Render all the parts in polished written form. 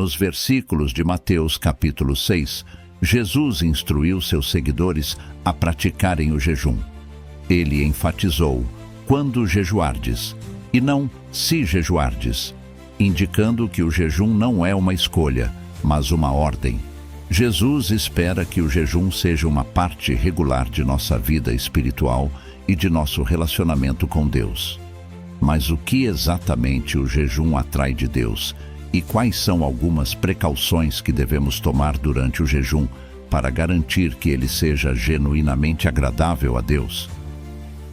nos versículos de Mateus capítulo 6, Jesus instruiu seus seguidores a praticarem o jejum. Ele enfatizou: quando jejuardes, e não se jejuardes, indicando que o jejum não é uma escolha, mas uma ordem. Jesus espera que o jejum seja uma parte regular de nossa vida espiritual e de nosso relacionamento com Deus. Mas o que exatamente o jejum atrai de Deus? E quais são algumas precauções que devemos tomar durante o jejum para garantir que ele seja genuinamente agradável a Deus?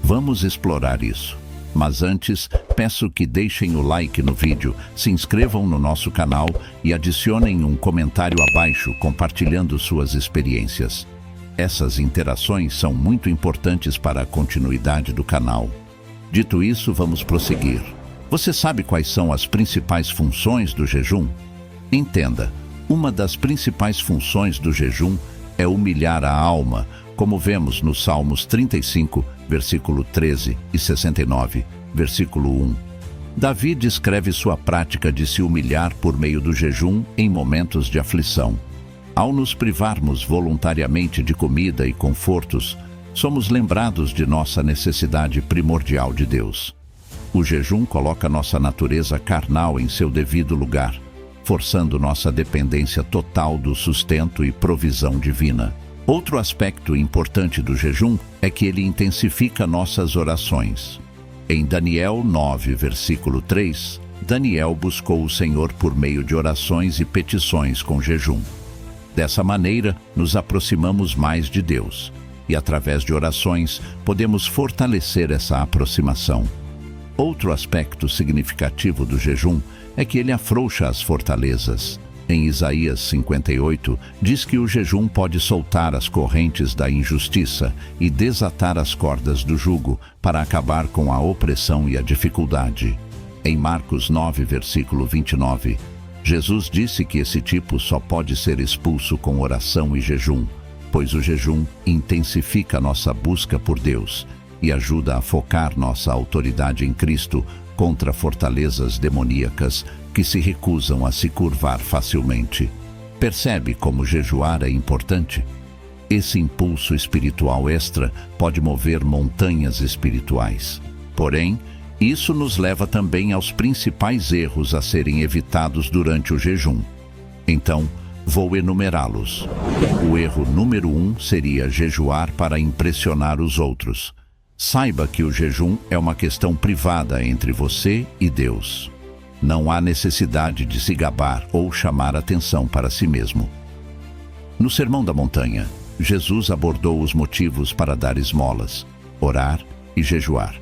Vamos explorar isso. Mas antes, peço que deixem o like no vídeo, se inscrevam no nosso canal e adicionem um comentário abaixo compartilhando suas experiências. Essas interações são muito importantes para a continuidade do canal. Dito isso, vamos prosseguir. Você sabe quais são as principais funções do jejum? Entenda, uma das principais funções do jejum é humilhar a alma, como vemos nos Salmos 35, versículo 13 e 69, versículo 1. Davi descreve sua prática de se humilhar por meio do jejum em momentos de aflição. Ao nos privarmos voluntariamente de comida e confortos, somos lembrados de nossa necessidade primordial de Deus. O jejum coloca nossa natureza carnal em seu devido lugar, forçando nossa dependência total do sustento e provisão divina. Outro aspecto importante do jejum é que ele intensifica nossas orações. Em Daniel 9, versículo 3, Daniel buscou o Senhor por meio de orações e petições com jejum. Dessa maneira, nos aproximamos mais de Deus, e através de orações, podemos fortalecer essa aproximação. Outro aspecto significativo do jejum é que ele afrouxa as fortalezas. Em Isaías 58, diz que o jejum pode soltar as correntes da injustiça e desatar as cordas do jugo para acabar com a opressão e a dificuldade. Em Marcos 9, versículo 29, Jesus disse que esse tipo só pode ser expulso com oração e jejum, pois o jejum intensifica nossa busca por Deus e ajuda a focar nossa autoridade em Cristo contra fortalezas demoníacas que se recusam a se curvar facilmente. Percebe como jejuar é importante? Esse impulso espiritual extra pode mover montanhas espirituais. Porém, isso nos leva também aos principais erros a serem evitados durante o jejum. Então, vou enumerá-los. O erro número 1 seria jejuar para impressionar os outros. Saiba que o jejum é uma questão privada entre você e Deus. Não há necessidade de se gabar ou chamar atenção para si mesmo. No Sermão da Montanha, Jesus abordou os motivos para dar esmolas, orar e jejuar.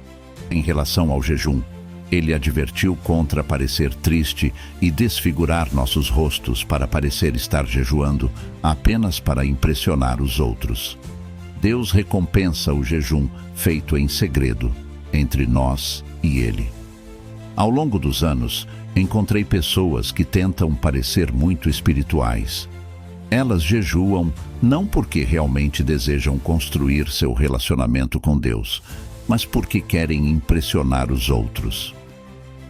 Em relação ao jejum, ele advertiu contra parecer triste e desfigurar nossos rostos para parecer estar jejuando apenas para impressionar os outros. Deus recompensa o jejum feito em segredo, entre nós e Ele. Ao longo dos anos, encontrei pessoas que tentam parecer muito espirituais. Elas jejuam não porque realmente desejam construir seu relacionamento com Deus, mas porque querem impressionar os outros.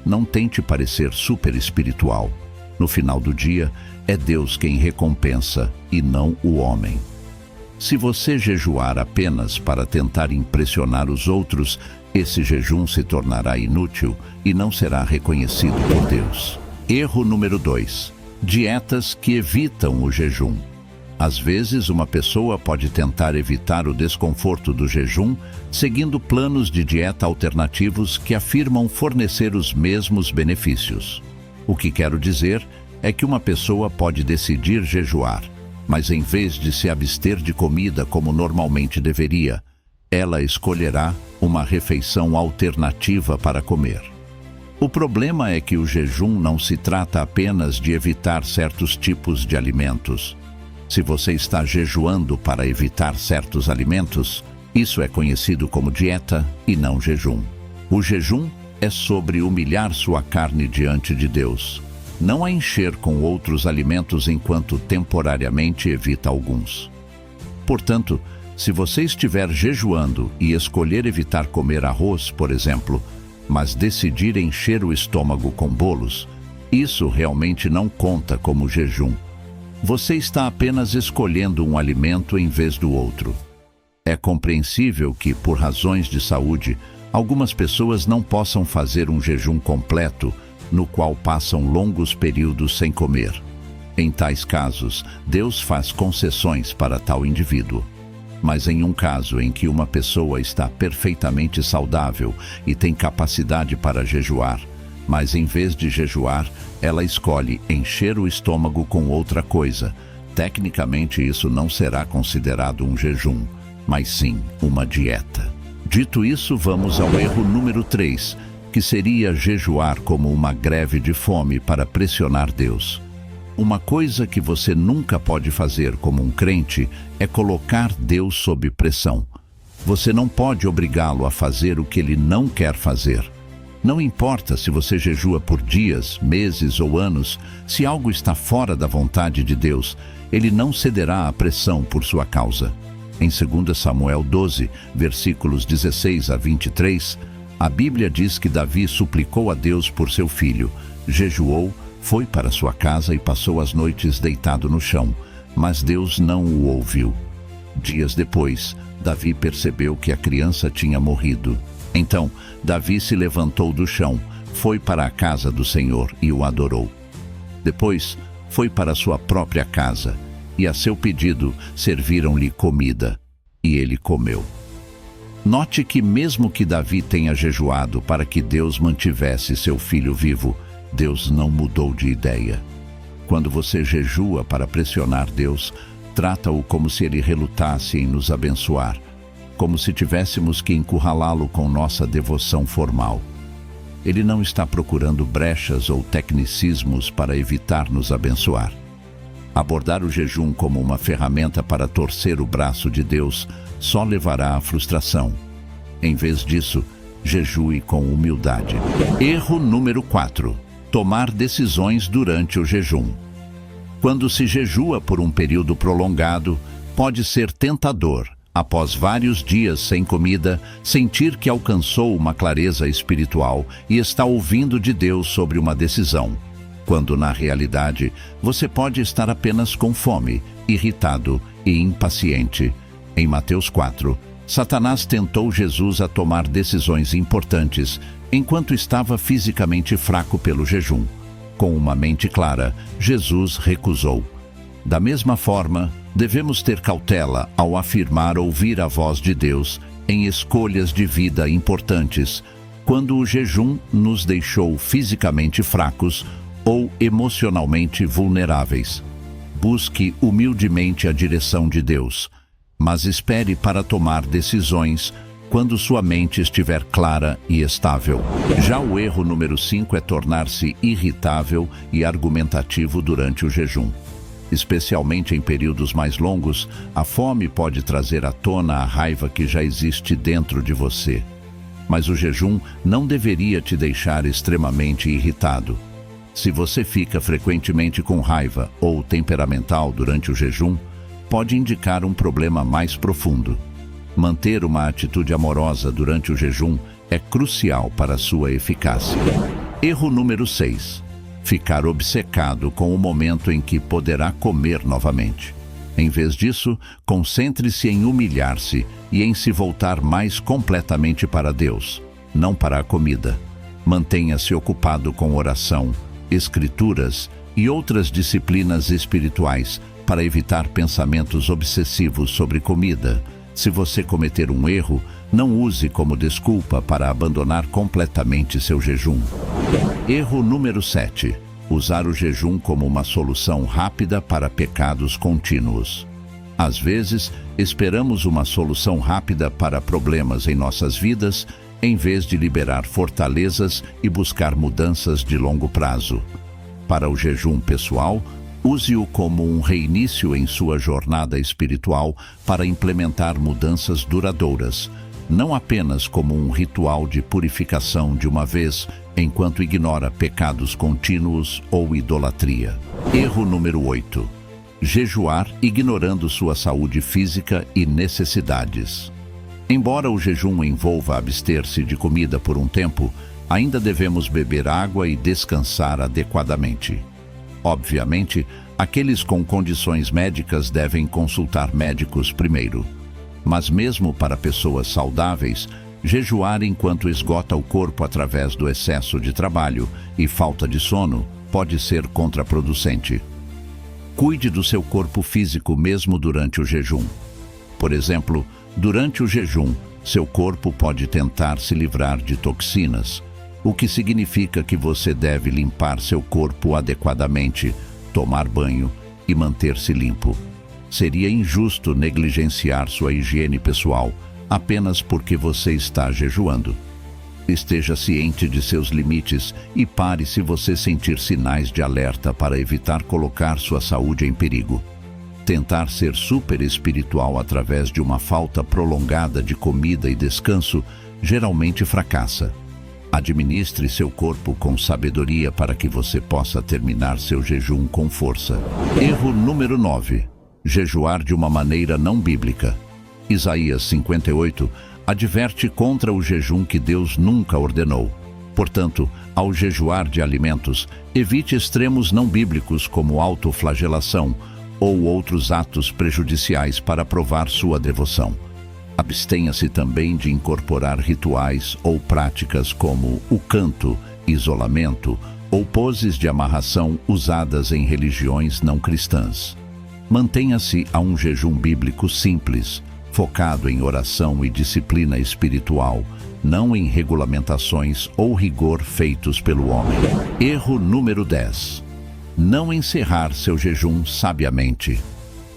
Não tente parecer super espiritual. No final do dia, é Deus quem recompensa e não o homem. Se você jejuar apenas para tentar impressionar os outros, esse jejum se tornará inútil e não será reconhecido por Deus. Erro número 2. Dietas que evitam o jejum. Às vezes, uma pessoa pode tentar evitar o desconforto do jejum seguindo planos de dieta alternativos que afirmam fornecer os mesmos benefícios. O que quero dizer é que uma pessoa pode decidir jejuar, mas em vez de se abster de comida como normalmente deveria, ela escolherá uma refeição alternativa para comer. O problema é que o jejum não se trata apenas de evitar certos tipos de alimentos. Se você está jejuando para evitar certos alimentos, isso é conhecido como dieta e não jejum. O jejum é sobre humilhar sua carne diante de Deus, não a encher com outros alimentos enquanto temporariamente evita alguns. Portanto, se você estiver jejuando e escolher evitar comer arroz, por exemplo, mas decidir encher o estômago com bolos, Isso realmente não conta como jejum. Você está apenas escolhendo um alimento em vez do outro. É compreensível que, por razões de saúde, algumas pessoas não possam fazer um jejum completo, no qual passam longos períodos sem comer. Em tais casos, Deus faz concessões para tal indivíduo. Mas em um caso em que uma pessoa está perfeitamente saudável e tem capacidade para jejuar, mas em vez de jejuar, ela escolhe encher o estômago com outra coisa, tecnicamente isso não será considerado um jejum, mas sim uma dieta. Dito isso, vamos ao erro número 3, que seria jejuar como uma greve de fome para pressionar Deus. Uma coisa que você nunca pode fazer como um crente é colocar Deus sob pressão. Você não pode obrigá-lo a fazer o que ele não quer fazer. Não importa se você jejua por dias, meses ou anos, se algo está fora da vontade de Deus, ele não cederá à pressão por sua causa. Em 2 Samuel 12, versículos 16 a 23, a Bíblia diz que Davi suplicou a Deus por seu filho, jejuou, foi para sua casa e passou as noites deitado no chão, mas Deus não o ouviu. Dias depois, Davi percebeu que a criança tinha morrido. Então, Davi se levantou do chão, foi para a casa do Senhor e o adorou. Depois, foi para sua própria casa, e a seu pedido serviram-lhe comida, e ele comeu. Note que mesmo que Davi tenha jejuado para que Deus mantivesse seu filho vivo, Deus não mudou de ideia. Quando você jejua para pressionar Deus, trata-o como se ele relutasse em nos abençoar, como se tivéssemos que encurralá-lo com nossa devoção formal. Ele não está procurando brechas ou tecnicismos para evitar nos abençoar. Abordar o jejum como uma ferramenta para torcer o braço de Deus só levará à frustração. Em vez disso, jejue com humildade. Erro número 4. Tomar decisões durante o jejum. Quando se jejua por um período prolongado, pode ser tentador, após vários dias sem comida, sentir que alcançou uma clareza espiritual e está ouvindo de Deus sobre uma decisão, quando na realidade você pode estar apenas com fome, irritado e impaciente. Em Mateus 4, Satanás tentou Jesus a tomar decisões importantes enquanto estava fisicamente fraco pelo jejum. Com uma mente clara, Jesus recusou. Da mesma forma, devemos ter cautela ao afirmar ouvir a voz de Deus em escolhas de vida importantes, quando o jejum nos deixou fisicamente fracos ou emocionalmente vulneráveis. Busque humildemente a direção de Deus, mas espere para tomar decisões quando sua mente estiver clara e estável. Já o erro número 5 é tornar-se irritável e argumentativo durante o jejum. Especialmente em períodos mais longos, a fome pode trazer à tona a raiva que já existe dentro de você. Mas o jejum não deveria te deixar extremamente irritado. Se você fica frequentemente com raiva ou temperamental durante o jejum, pode indicar um problema mais profundo. Manter uma atitude amorosa durante o jejum é crucial para sua eficácia. Erro número 6. Ficar obcecado com o momento em que poderá comer novamente. Em vez disso, concentre-se em humilhar-se e em se voltar mais completamente para Deus, não para a comida. Mantenha-se ocupado com oração, escrituras e outras disciplinas espirituais para evitar pensamentos obsessivos sobre comida. Se você cometer um erro, não use como desculpa para abandonar completamente seu jejum. Erro número 7. Usar o jejum como uma solução rápida para pecados contínuos. Às vezes, esperamos uma solução rápida para problemas em nossas vidas, em vez de liberar fortalezas e buscar mudanças de longo prazo. Para o jejum pessoal, use-o como um reinício em sua jornada espiritual para implementar mudanças duradouras, não apenas como um ritual de purificação de uma vez, enquanto ignora pecados contínuos ou idolatria. Erro número 8. Jejuar ignorando sua saúde física e necessidades. Embora o jejum envolva abster-se de comida por um tempo, ainda devemos beber água e descansar adequadamente. Obviamente, aqueles com condições médicas devem consultar médicos primeiro. Mas mesmo para pessoas saudáveis, jejuar enquanto esgota o corpo através do excesso de trabalho e falta de sono pode ser contraproducente. Cuide do seu corpo físico mesmo durante o jejum. Por exemplo, durante o jejum, seu corpo pode tentar se livrar de toxinas, o que significa que você deve limpar seu corpo adequadamente, tomar banho e manter-se limpo. Seria injusto negligenciar sua higiene pessoal apenas porque você está jejuando. Esteja ciente de seus limites e pare se você sentir sinais de alerta para evitar colocar sua saúde em perigo. Tentar ser super espiritual através de uma falta prolongada de comida e descanso geralmente fracassa. Administre seu corpo com sabedoria para que você possa terminar seu jejum com força. Erro número 9. Jejuar de uma maneira não bíblica. Isaías 58 adverte contra o jejum que Deus nunca ordenou. Portanto, ao jejuar de alimentos, evite extremos não bíblicos como autoflagelação ou outros atos prejudiciais para provar sua devoção. Abstenha-se também de incorporar rituais ou práticas como o canto, isolamento ou poses de amarração usadas em religiões não cristãs. Mantenha-se a um jejum bíblico simples, focado em oração e disciplina espiritual, não em regulamentações ou rigor feitos pelo homem. Erro número 10. Não encerrar seu jejum sabiamente.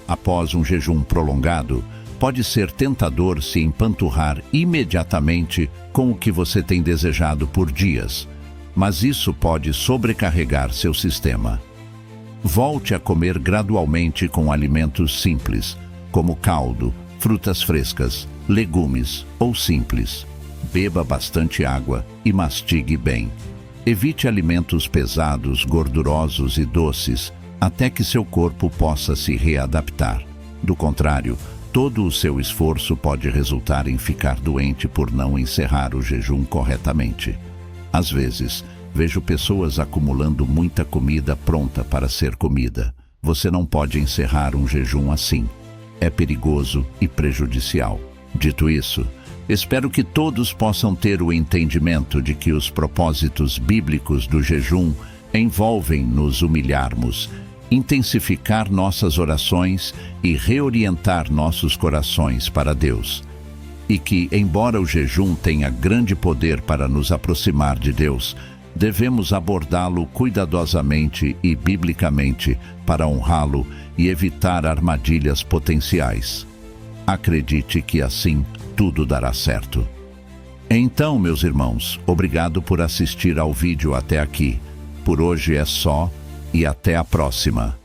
Após um jejum prolongado, pode ser tentador se empanturrar imediatamente com o que você tem desejado por dias, mas isso pode sobrecarregar seu sistema. Volte a comer gradualmente com alimentos simples, como caldo, frutas frescas, legumes ou simples. Beba bastante água e mastigue bem. Evite alimentos pesados, gordurosos e doces, até que seu corpo possa se readaptar. Do contrário, todo o seu esforço pode resultar em ficar doente por não encerrar o jejum corretamente. Às vezes, vejo pessoas acumulando muita comida pronta para ser comida. Você não pode encerrar um jejum assim. É perigoso e prejudicial. Dito isso, espero que todos possam ter o entendimento de que os propósitos bíblicos do jejum envolvem nos humilharmos, intensificar nossas orações e reorientar nossos corações para Deus. E que, embora o jejum tenha grande poder para nos aproximar de Deus, devemos abordá-lo cuidadosamente e biblicamente para honrá-lo e evitar armadilhas potenciais. Acredite que assim tudo dará certo. Então, meus irmãos, obrigado por assistir ao vídeo até aqui. Por hoje é só e até a próxima.